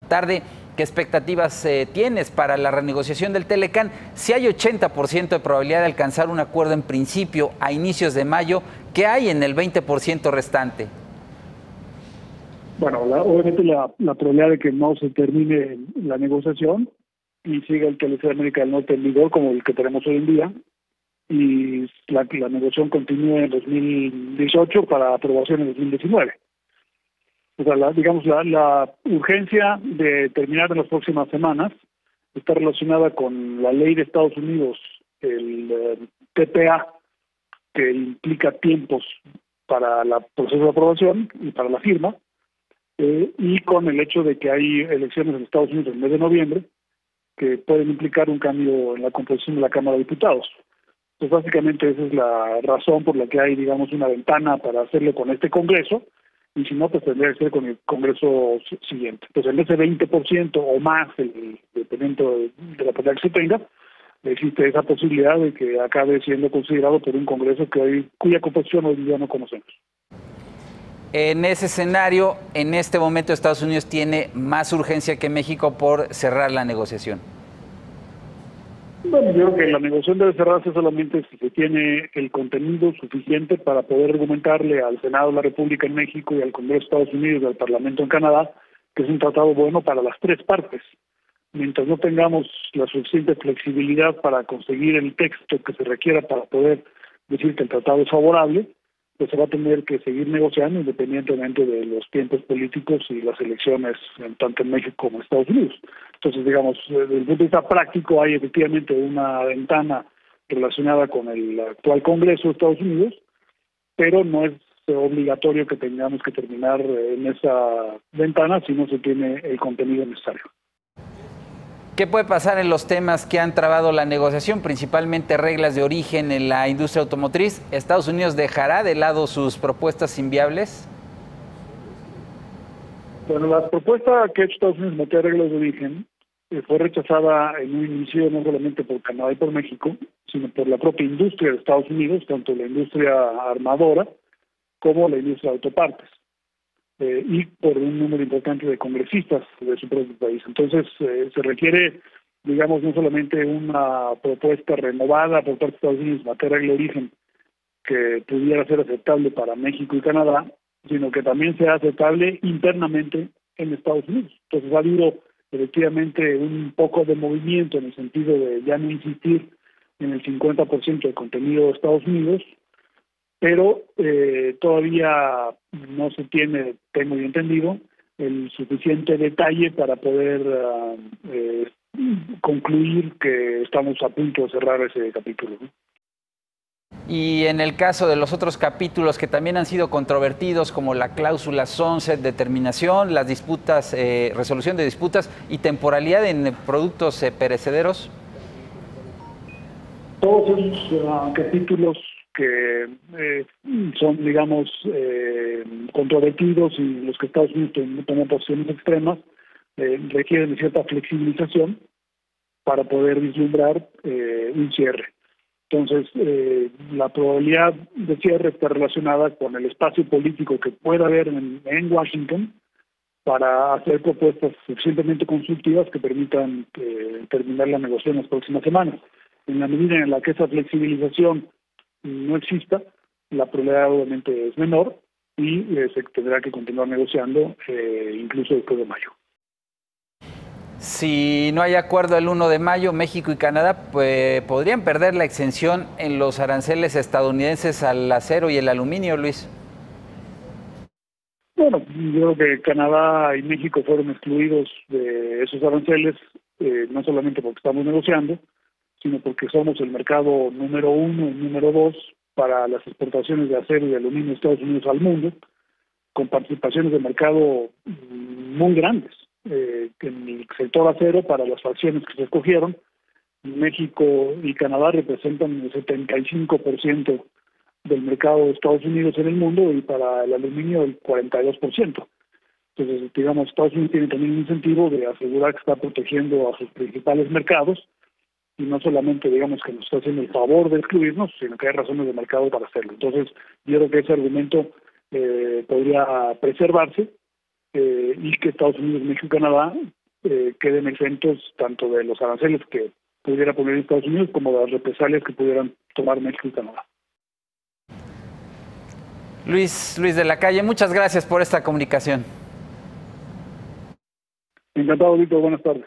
Tarde, ¿qué expectativas tienes para la renegociación del Telecán? Si hay 80% de probabilidad de alcanzar un acuerdo en principio a inicios de mayo, ¿qué hay en el 20% restante? Bueno, obviamente la probabilidad de que no se termine la negociación y siga el TLC de América del Norte en vigor como el que tenemos hoy en día, y la negociación continúe en 2018 para aprobación en 2019. O sea, la urgencia de terminar en las próximas semanas está relacionada con la ley de Estados Unidos, el TPA, que implica tiempos para el proceso de aprobación y para la firma, y con el hecho de que hay elecciones en Estados Unidos en el mes de noviembre que pueden implicar un cambio en la composición de la Cámara de Diputados. Pues básicamente esa es la razón por la que hay, digamos, una ventana para hacerlo con este Congreso, y si no, pues tendría que ser con el Congreso siguiente. Pues en ese 20% o más, dependiendo de la pelea que se tenga, existe esa posibilidad de que acabe siendo considerado por un Congreso cuya composición hoy día no conocemos. En ese escenario, en este momento Estados Unidos tiene más urgencia que México por cerrar la negociación. Bueno, yo creo que la negociación debe cerrarse solamente si se tiene el contenido suficiente para poder argumentarle al Senado de la República en México y al Congreso de Estados Unidos y al Parlamento en Canadá que es un tratado bueno para las tres partes. Mientras no tengamos la suficiente flexibilidad para conseguir el texto que se requiera para poder decir que el tratado es favorable, pues se va a tener que seguir negociando independientemente de los tiempos políticos y las elecciones tanto en México como en Estados Unidos. Entonces, digamos, desde el punto de vista práctico hay efectivamente una ventana relacionada con el actual Congreso de Estados Unidos, pero no es obligatorio que tengamos que terminar en esa ventana si no se tiene el contenido necesario. ¿Qué puede pasar en los temas que han trabado la negociación, principalmente reglas de origen en la industria automotriz? ¿Estados Unidos dejará de lado sus propuestas inviables? Bueno, la propuesta que ha hecho Estados Unidos en materia de reglas de origen fue rechazada en un inicio no solamente por Canadá y por México, sino por la propia industria de Estados Unidos, tanto la industria armadora como la industria de autopartes, y por un número importante de congresistas de su propio país. Entonces, se requiere, digamos, no solamente una propuesta renovada por parte de Estados Unidos en materia de origen que pudiera ser aceptable para México y Canadá, sino que también sea aceptable internamente en Estados Unidos. Entonces, ha habido efectivamente un poco de movimiento en el sentido de ya no insistir en el 50% del contenido de Estados Unidos, pero todavía no se tiene, tengo yo entendido, el suficiente detalle para poder concluir que estamos a punto de cerrar ese capítulo, ¿no? Y en el caso de los otros capítulos que también han sido controvertidos, como la cláusula sunset, determinación, las disputas, resolución de disputas y temporalidad en productos perecederos. Todos esos capítulos que son, digamos, controvertidos y los que Estados Unidos toman posiciones extremas, requieren de cierta flexibilización para poder vislumbrar un cierre. Entonces, la probabilidad de cierre está relacionada con el espacio político que pueda haber en Washington para hacer propuestas suficientemente constructivas que permitan terminar la negociación en las próximas semanas. En la medida en la que esa flexibilización no exista, la probabilidad obviamente es menor y se tendrá que continuar negociando incluso después de mayo. Si no hay acuerdo el 1 de mayo, México y Canadá pues, podrían perder la exención en los aranceles estadounidenses al acero y el aluminio, Luis. Bueno, yo creo que Canadá y México fueron excluidos de esos aranceles, no solamente porque estamos negociando, sino porque somos el mercado número 1 y número 2 para las exportaciones de acero y de aluminio de Estados Unidos al mundo, con participaciones de mercado muy grandes. En el sector acero, para las fracciones que se escogieron, México y Canadá representan el 75% del mercado de Estados Unidos en el mundo, y para el aluminio el 42%. Entonces, digamos, Estados Unidos tiene también un incentivo de asegurar que está protegiendo a sus principales mercados, y no solamente, digamos, que nos está haciendo el favor de excluirnos, sino que hay razones de mercado para hacerlo. Entonces, yo creo que ese argumento podría preservarse, y que Estados Unidos, México y Canadá queden exentos tanto de los aranceles que pudiera poner Estados Unidos como de las represalias que pudieran tomar México y Canadá. Luis de la Calle, muchas gracias por esta comunicación. Encantado, Víctor. Buenas tardes.